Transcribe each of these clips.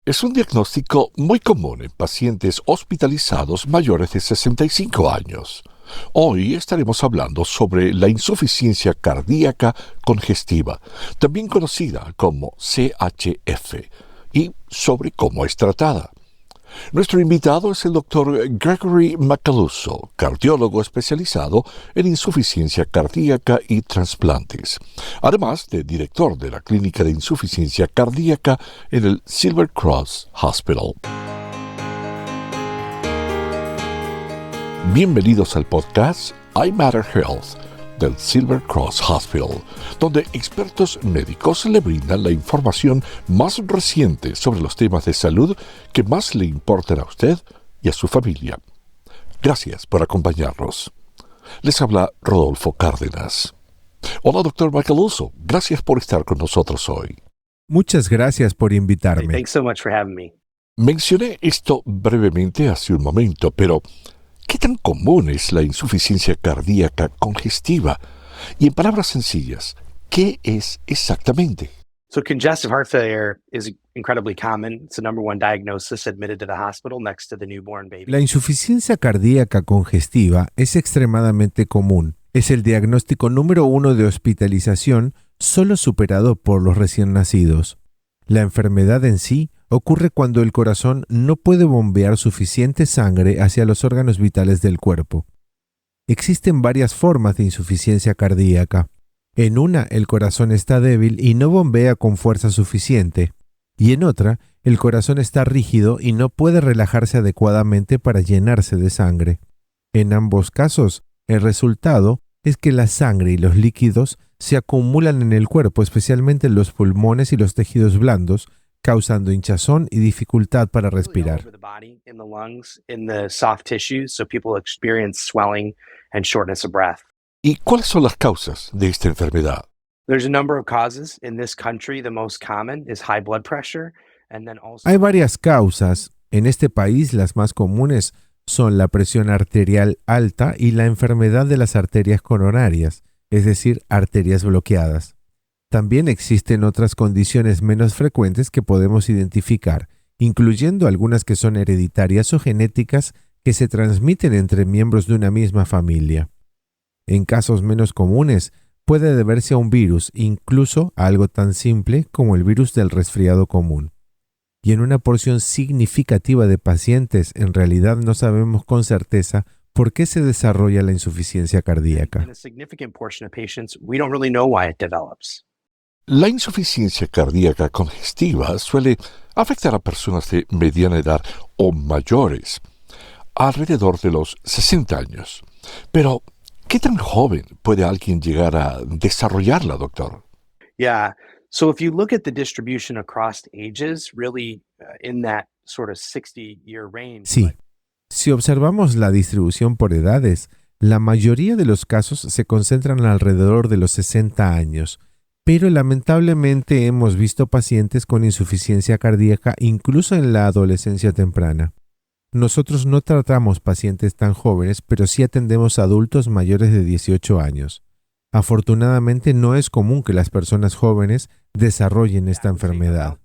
Es un diagnóstico muy común en pacientes hospitalizados mayores de 65 años. Hoy estaremos hablando sobre la insuficiencia cardíaca congestiva, también conocida como CHF, y sobre cómo es tratada. Nuestro invitado es el doctor Gregory Macaluso, cardiólogo especializado en insuficiencia cardíaca y trasplantes, además de director de la Clínica de Insuficiencia Cardíaca en el Silver Cross Hospital. Bienvenidos al podcast I Matter Health del Silver Cross Hospital, donde expertos médicos le brindan la información más reciente sobre los temas de salud que más le importan a usted y a su familia. Gracias por acompañarnos. Les habla Rodolfo Cárdenas. Hola, doctor Macaluso. Gracias por estar con nosotros hoy. Muchas gracias por invitarme. Thanks so much for having me. Mencioné esto brevemente hace un momento, pero ¿qué tan común es la insuficiencia cardíaca congestiva? Y en palabras sencillas, ¿qué es exactamente? So congestive heart failure is incredibly common. It's the number one diagnosis admitted to the hospital next to the newborn baby. La insuficiencia cardíaca congestiva es extremadamente común. Es el diagnóstico número 1 de hospitalización, solo superado por los recién nacidos. La enfermedad en sí ocurre cuando el corazón no puede bombear suficiente sangre hacia los órganos vitales del cuerpo. Existen varias formas de insuficiencia cardíaca. En una, el corazón está débil y no bombea con fuerza suficiente, y en otra, el corazón está rígido y no puede relajarse adecuadamente para llenarse de sangre. En ambos casos, el resultado es que la sangre y los líquidos se acumulan en el cuerpo, especialmente en los pulmones y los tejidos blandos, causando hinchazón y dificultad para respirar. ¿Y cuáles son las causas de esta enfermedad? Hay varias causas. En este país, las más comunes son la presión arterial alta y la enfermedad de las arterias coronarias, es decir, arterias bloqueadas. También existen otras condiciones menos frecuentes que podemos identificar, incluyendo algunas que son hereditarias o genéticas que se transmiten entre miembros de una misma familia. En casos menos comunes, puede deberse a un virus, incluso a algo tan simple como el virus del resfriado común. Y en una porción significativa de pacientes, en realidad no sabemos con certeza por qué se desarrolla la insuficiencia cardíaca. La insuficiencia cardíaca congestiva suele afectar a personas de mediana edad o mayores, alrededor de los 60 años. Pero, ¿qué tan joven puede alguien llegar a desarrollarla, doctor? Yeah. So if you look at the distribution across ages, really in that sort of 60-year range. Sí, si observamos la distribución por edades, la mayoría de los casos se concentran alrededor de los 60 años, pero lamentablemente hemos visto pacientes con insuficiencia cardíaca incluso en la adolescencia temprana. Nosotros no tratamos pacientes tan jóvenes, pero sí atendemos a adultos mayores de 18 años. Afortunadamente no es común que las personas jóvenes desarrollen esta enfermedad.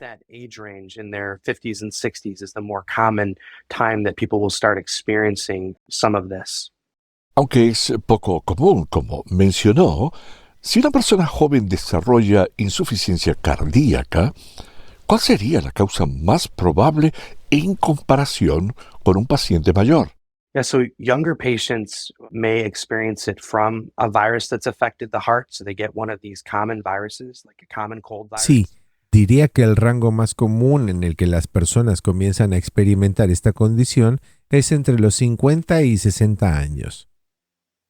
Aunque es poco común, como mencionó, si una persona joven desarrolla insuficiencia cardíaca, ¿cuál sería la causa más probable en comparación con un paciente mayor? Yeah, so younger patients may experience it from a virus that's affected the heart. So they get one of these common viruses, like a common cold virus. Sí, diría que el rango más común en el que las personas comienzan a experimentar esta condición es entre los 50 y 60 años.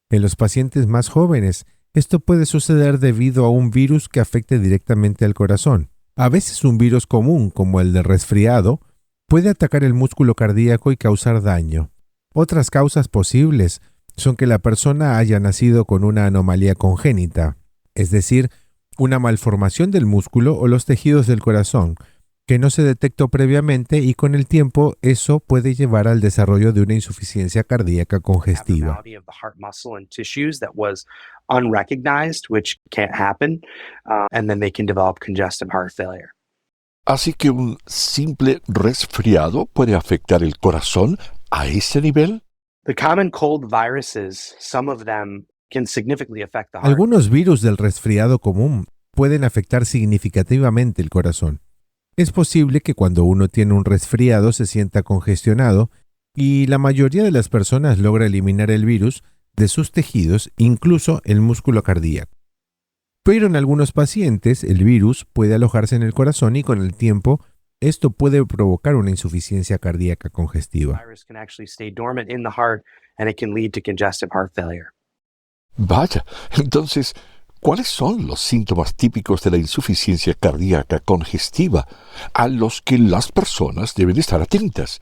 En los pacientes más jóvenes, esto puede suceder debido a un virus que afecte directamente al corazón. A veces un virus común, como el de resfriado, puede atacar el músculo cardíaco y causar daño. Otras causas posibles son que la persona haya nacido con una anomalía congénita, es decir, una malformación del músculo o los tejidos del corazón, que no se detectó previamente y con el tiempo eso puede llevar al desarrollo de una insuficiencia cardíaca congestiva. Así que un simple resfriado puede afectar el corazón a ese nivel. The common cold viruses, some of them can significantly affect the heart. Algunos virus del resfriado común pueden afectar significativamente el corazón. Es posible que cuando uno tiene un resfriado se sienta congestionado y la mayoría de las personas logra eliminar el virus de sus tejidos, incluso el músculo cardíaco. Pero en algunos pacientes el virus puede alojarse en el corazón y con el tiempo esto puede provocar una insuficiencia cardíaca congestiva. The virus can actually stay dormant in the heart and it can lead to congestive heart failure. Vaya, entonces, ¿cuáles son los síntomas típicos de la insuficiencia cardíaca congestiva a los que las personas deben estar atentas?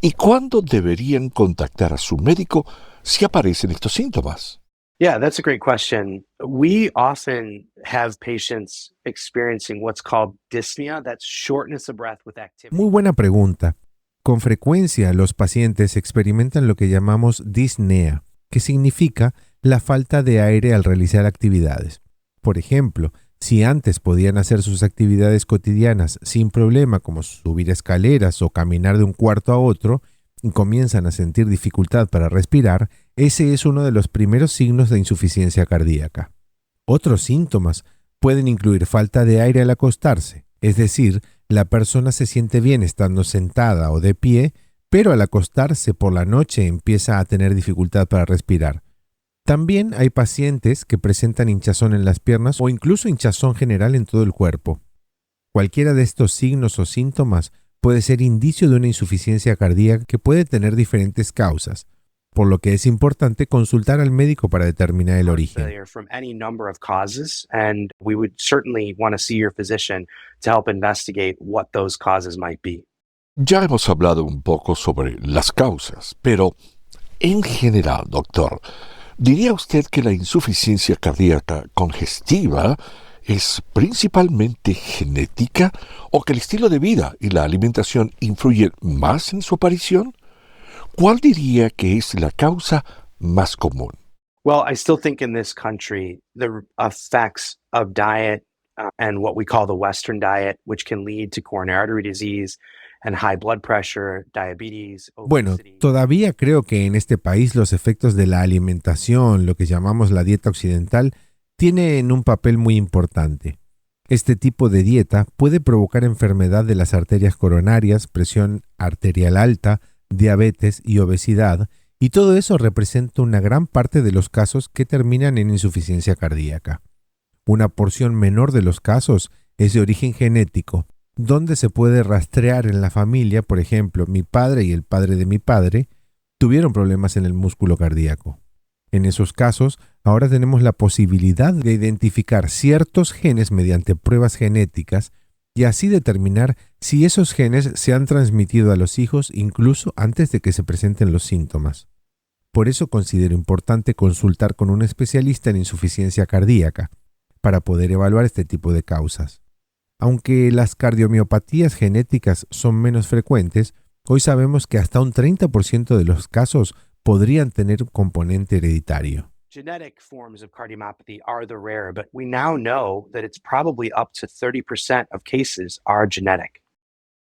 ¿Y cuándo deberían contactar a su médico si aparecen estos síntomas? Yeah, that's a great question. We often have patients experiencing what's called dyspnea, that's shortness of breath with activity. Muy buena pregunta. Con frecuencia los pacientes experimentan lo que llamamos disnea, que significa la falta de aire al realizar actividades. Por ejemplo, si antes podían hacer sus actividades cotidianas sin problema, como subir escaleras o caminar de un cuarto a otro, y comienzan a sentir dificultad para respirar, ese es uno de los primeros signos de insuficiencia cardíaca. Otros síntomas pueden incluir falta de aire al acostarse, es decir, la persona se siente bien estando sentada o de pie, pero al acostarse por la noche empieza a tener dificultad para respirar. También hay pacientes que presentan hinchazón en las piernas o incluso hinchazón general en todo el cuerpo. Cualquiera de estos signos o síntomas puede ser indicio de una insuficiencia cardíaca que puede tener diferentes causas, por lo que es importante consultar al médico para determinar el origen. Failure from any number of causes, and we would certainly want to see your physician to help investigate what those causes might be. Ya hemos hablado un poco sobre las causas, pero en general, doctor, ¿diría usted que la insuficiencia cardíaca congestiva es principalmente genética o que el estilo de vida y la alimentación influyen más en su aparición? ¿Cuál diría que es la causa más común? Well, I still think in this country, the effects of diet and what we call the Western diet, which can lead to coronary artery disease and high blood pressure, diabetes, Bueno, obesity. todavía creo que en este país los efectos de la alimentación, lo que llamamos la dieta occidental, tienen un papel muy importante. Este tipo de dieta puede provocar enfermedad de las arterias coronarias, presión arterial alta, diabetes y obesidad, y todo eso representa una gran parte de los casos que terminan en insuficiencia cardíaca. Una porción menor de los casos es de origen genético, donde se puede rastrear en la familia, por ejemplo, mi padre y el padre de mi padre tuvieron problemas en el músculo cardíaco. En esos casos, ahora tenemos la posibilidad de identificar ciertos genes mediante pruebas genéticas y así determinar si esos genes se han transmitido a los hijos incluso antes de que se presenten los síntomas. Por eso considero importante consultar con un especialista en insuficiencia cardíaca para poder evaluar este tipo de causas. Aunque las cardiomiopatías genéticas son menos frecuentes, hoy sabemos que hasta un 30% de los casos podrían tener un componente hereditario. Genetic forms of cardiomyopathy are the rare, but we now know that it's probably up to 30% of cases are genetic.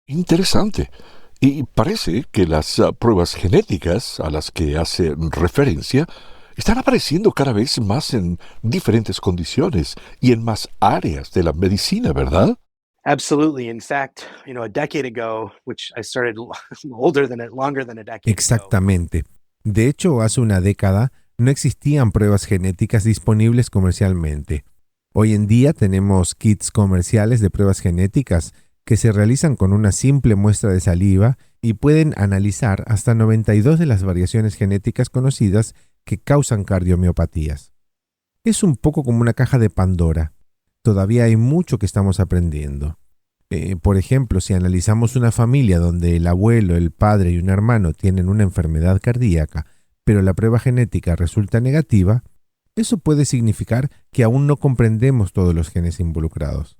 Interesante. Y parece que las pruebas genéticas a las que hace referencia están apareciendo cada vez más en diferentes condiciones y en más áreas de la medicina, ¿verdad? Absolutely. In fact, a decade ago, which I started longer than a decade ago. Exactamente. De hecho, hace una década no existían pruebas genéticas disponibles comercialmente. Hoy en día tenemos kits comerciales de pruebas genéticas que se realizan con una simple muestra de saliva y pueden analizar hasta 92 de las variaciones genéticas conocidas que causan cardiomiopatías. Es un poco como una caja de Pandora. Todavía hay mucho que estamos aprendiendo. Por ejemplo, si analizamos una familia donde el abuelo, el padre y un hermano tienen una enfermedad cardíaca, pero la prueba genética resulta negativa, eso puede significar que aún no comprendemos todos los genes involucrados.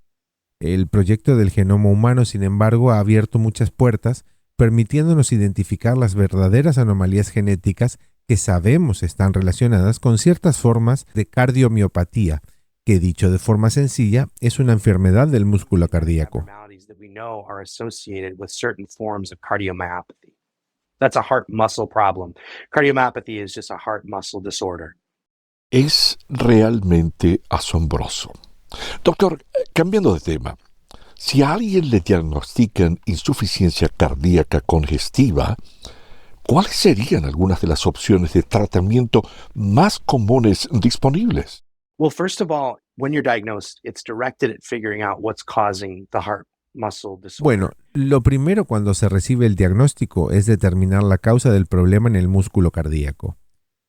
El proyecto del genoma humano, sin embargo, ha abierto muchas puertas, permitiéndonos identificar las verdaderas anomalías genéticas que sabemos están relacionadas con ciertas formas de cardiomiopatía, que dicho de forma sencilla es una enfermedad del músculo cardíaco. arteries that we know are associated with certain forms of cardiomyopathy. That's a heart muscle problem. Cardiomyopathy is just a heart muscle disorder. Es realmente asombroso. Doctor, cambiando de tema, si a alguien le diagnostican insuficiencia cardíaca congestiva, ¿cuáles serían algunas de las opciones de tratamiento más comunes disponibles? Well, first of all, when you're diagnosed, it's directed at figuring out what's causing the heart muscle disorder. Bueno, lo primero cuando se recibe el diagnóstico es determinar la causa del problema en el músculo cardíaco.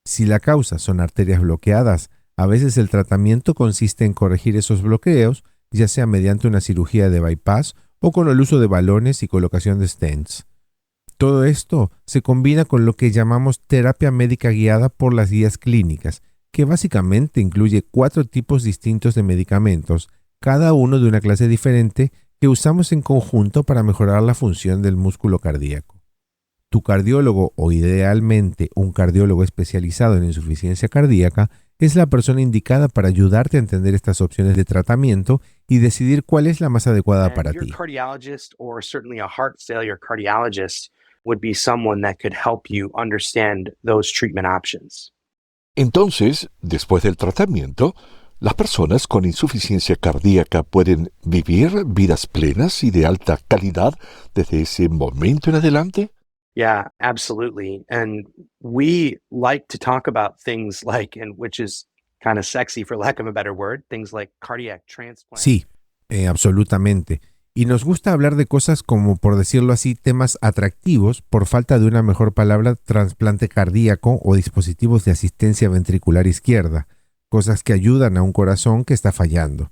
Si la causa son arterias bloqueadas, a veces el tratamiento consiste en corregir esos bloqueos, ya sea mediante una cirugía de bypass o con el uso de balones y colocación de stents. Todo esto se combina con lo que llamamos terapia médica guiada por las guías clínicas, que básicamente incluye 4 tipos distintos de medicamentos, cada uno de una clase diferente, que usamos en conjunto para mejorar la función del músculo cardíaco. Tu cardiólogo, o idealmente un cardiólogo especializado en insuficiencia cardíaca, es la persona indicada para ayudarte a entender estas opciones de tratamiento y decidir cuál es la más adecuada para Your ti. cardiologist, or certainly a heart failure cardiologist, would be someone that could help you understand those treatment options. Entonces, después del tratamiento, las personas con insuficiencia cardíaca pueden vivir vidas plenas y de alta calidad desde ese momento en adelante. Yeah, absolutely. And we like to talk about things like, and which is kind of sexy for lack of a better word, things like cardiac transplant. Sí, absolutamente. Y nos gusta hablar de cosas como, por decirlo así, temas atractivos, por falta de una mejor palabra, trasplante cardíaco o dispositivos de asistencia ventricular izquierda, cosas que ayudan a un corazón que está fallando.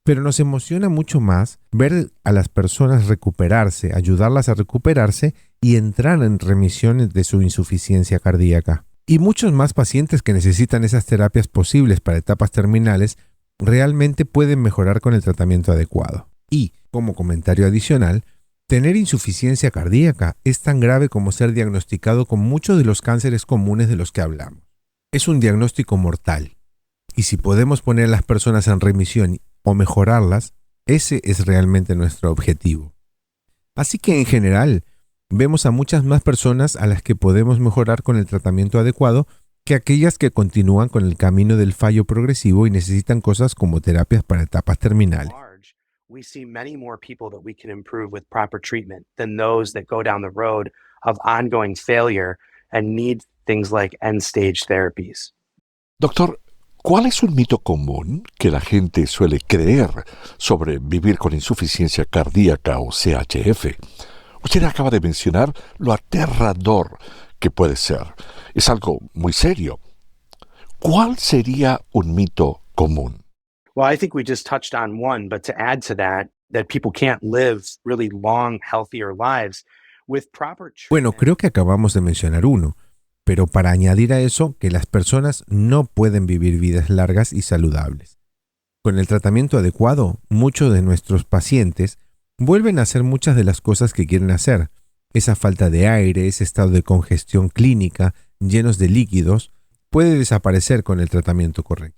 Pero nos emociona mucho más ver a las personas recuperarse, ayudarlas a recuperarse y entrar en remisión de su insuficiencia cardíaca. Y muchos más pacientes que necesitan esas terapias posibles para etapas terminales realmente pueden mejorar con el tratamiento adecuado. Y, como comentario adicional, tener insuficiencia cardíaca es tan grave como ser diagnosticado con muchos de los cánceres comunes de los que hablamos. Es un diagnóstico mortal. Y si podemos poner a las personas en remisión o mejorarlas, ese es realmente nuestro objetivo. Así que en general, vemos a muchas más personas a las que podemos mejorar con el tratamiento adecuado que aquellas que continúan con el camino del fallo progresivo y necesitan cosas como terapias para etapas terminales. We see many more people that we can improve with proper treatment than those that go down the road of ongoing failure and need things like end-stage therapies. Doctor, ¿cuál es un mito común que la gente suele creer sobre vivir con insuficiencia cardíaca o CHF? Usted acaba de mencionar lo aterrador que puede ser. Es algo muy serio. ¿Cuál sería un mito común? Well, I think we just touched on one, but to add to that people can't live really long, healthier lives with proper treatment. Bueno, creo que acabamos de mencionar uno, pero para añadir a eso, que las personas no pueden vivir vidas largas y saludables. Con el tratamiento adecuado, muchos de nuestros pacientes vuelven a hacer muchas de las cosas que quieren hacer. Esa falta de aire, ese estado de congestión clínica, llenos de líquidos, puede desaparecer con el tratamiento correcto.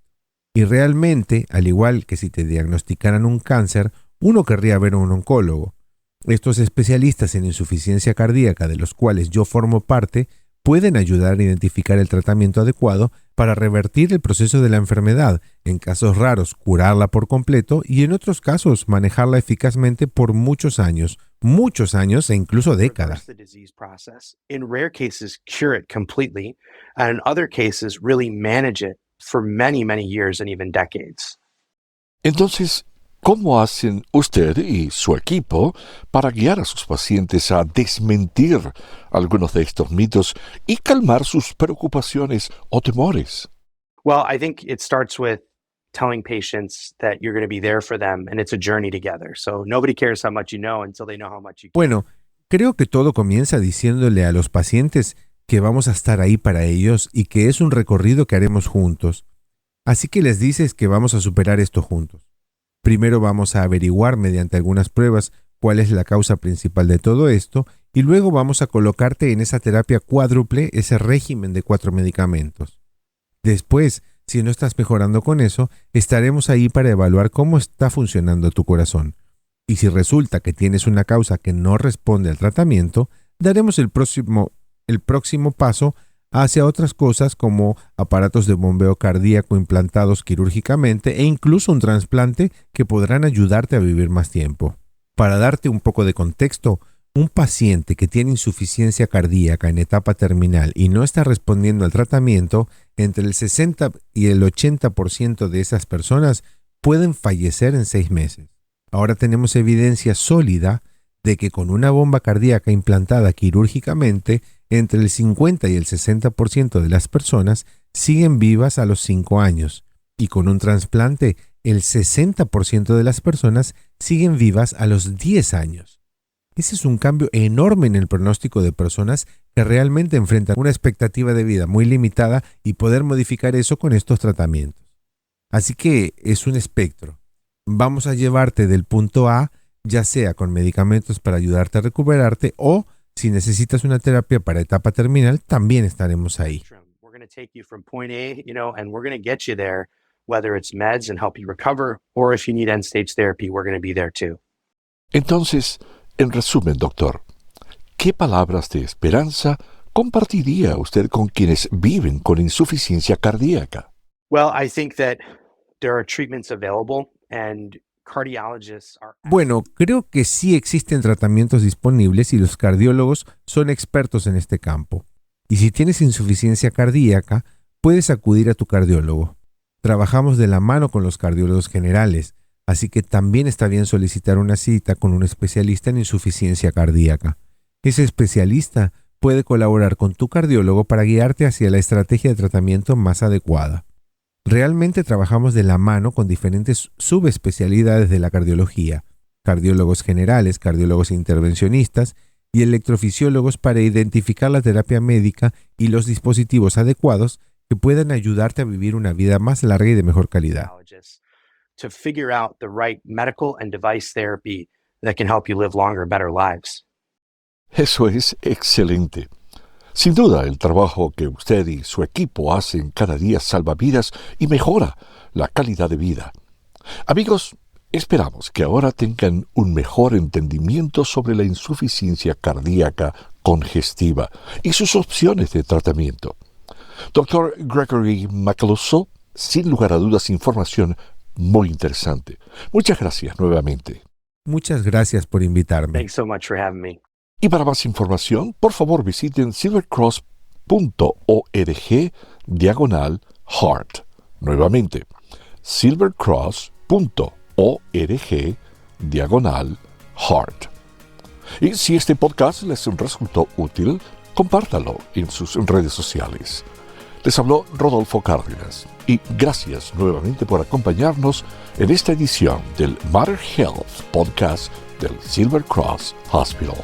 Y realmente, al igual que si te diagnosticaran un cáncer, uno querría ver a un oncólogo. Estos especialistas en insuficiencia cardíaca, de los cuales yo formo parte, pueden ayudar a identificar el tratamiento adecuado para revertir el proceso de la enfermedad, en casos raros curarla por completo y en otros casos manejarla eficazmente por muchos años e incluso décadas. In rare cases, cure it completely, and in other cases, really manage it for many, many years and even decades. Entonces, ¿cómo hacen usted y su equipo para guiar a sus pacientes a desmentir algunos de estos mitos y calmar sus preocupaciones o temores? Well, I think it starts with telling patients that you're going to be there for them and it's a journey together. So nobody cares how much you know until they know how much you care. Bueno, creo que todo comienza diciéndole a los pacientes que vamos a estar ahí para ellos y que es un recorrido que haremos juntos. Así que les dices que vamos a superar esto juntos. Primero vamos a averiguar mediante algunas pruebas cuál es la causa principal de todo esto y luego vamos a colocarte en esa terapia cuádruple, ese régimen de 4 medicamentos. Después, si no estás mejorando con eso, estaremos ahí para evaluar cómo está funcionando tu corazón. Y si resulta que tienes una causa que no responde al tratamiento, daremos el próximo paso hacia otras cosas como aparatos de bombeo cardíaco implantados quirúrgicamente e incluso un trasplante que podrán ayudarte a vivir más tiempo. Para darte un poco de contexto, un paciente que tiene insuficiencia cardíaca en etapa terminal y no está respondiendo al tratamiento, entre el 60 y el 80% de esas personas pueden fallecer en 6 meses. Ahora tenemos evidencia sólida de que con una bomba cardíaca implantada quirúrgicamente, entre el 50 y el 60% de las personas siguen vivas a los 5 años, y con un trasplante, el 60% de las personas siguen vivas a los 10 años. Ese es un cambio enorme en el pronóstico de personas que realmente enfrentan una expectativa de vida muy limitada y poder modificar eso con estos tratamientos. Así que es un espectro. Vamos a llevarte del punto A, ya sea con medicamentos para ayudarte a recuperarte o si necesitas una terapia para etapa terminal, también estaremos ahí. We're going to take you from point A, and we're going to get you there, whether it's meds and help you recover, or if you need end-stage therapy, we're going to be there too. Entonces, en resumen, doctor, ¿qué palabras de esperanza compartiría usted con quienes viven con insuficiencia cardíaca? Well, I think that there are treatments available and cardiologists are... Bueno, creo que sí existen tratamientos disponibles y los cardiólogos son expertos en este campo. Y si tienes insuficiencia cardíaca, puedes acudir a tu cardiólogo. Trabajamos de la mano con los cardiólogos generales, así que también está bien solicitar una cita con un especialista en insuficiencia cardíaca. Ese especialista puede colaborar con tu cardiólogo para guiarte hacia la estrategia de tratamiento más adecuada. Realmente trabajamos de la mano con diferentes subespecialidades de la cardiología, cardiólogos generales, cardiólogos intervencionistas y electrofisiólogos para identificar la terapia médica y los dispositivos adecuados que puedan ayudarte a vivir una vida más larga y de mejor calidad. To figure out the right medical and device therapy that can help you live longer, better lives. Eso es excelente. Sin duda, el trabajo que usted y su equipo hacen cada día salva vidas y mejora la calidad de vida. Amigos, esperamos que ahora tengan un mejor entendimiento sobre la insuficiencia cardíaca congestiva y sus opciones de tratamiento. Dr. Gregory Macaluso, sin lugar a dudas, información muy interesante. Muchas gracias nuevamente. Muchas gracias por invitarme. Thanks so much for having me. Y para más información, por favor visiten silvercross.org/heart. Nuevamente, silvercross.org/heart. Y si este podcast les resultó útil, compártalo en sus redes sociales. Les habló Rodolfo Cárdenas y gracias nuevamente por acompañarnos en esta edición del Matter Health Podcast del Silver Cross Hospital.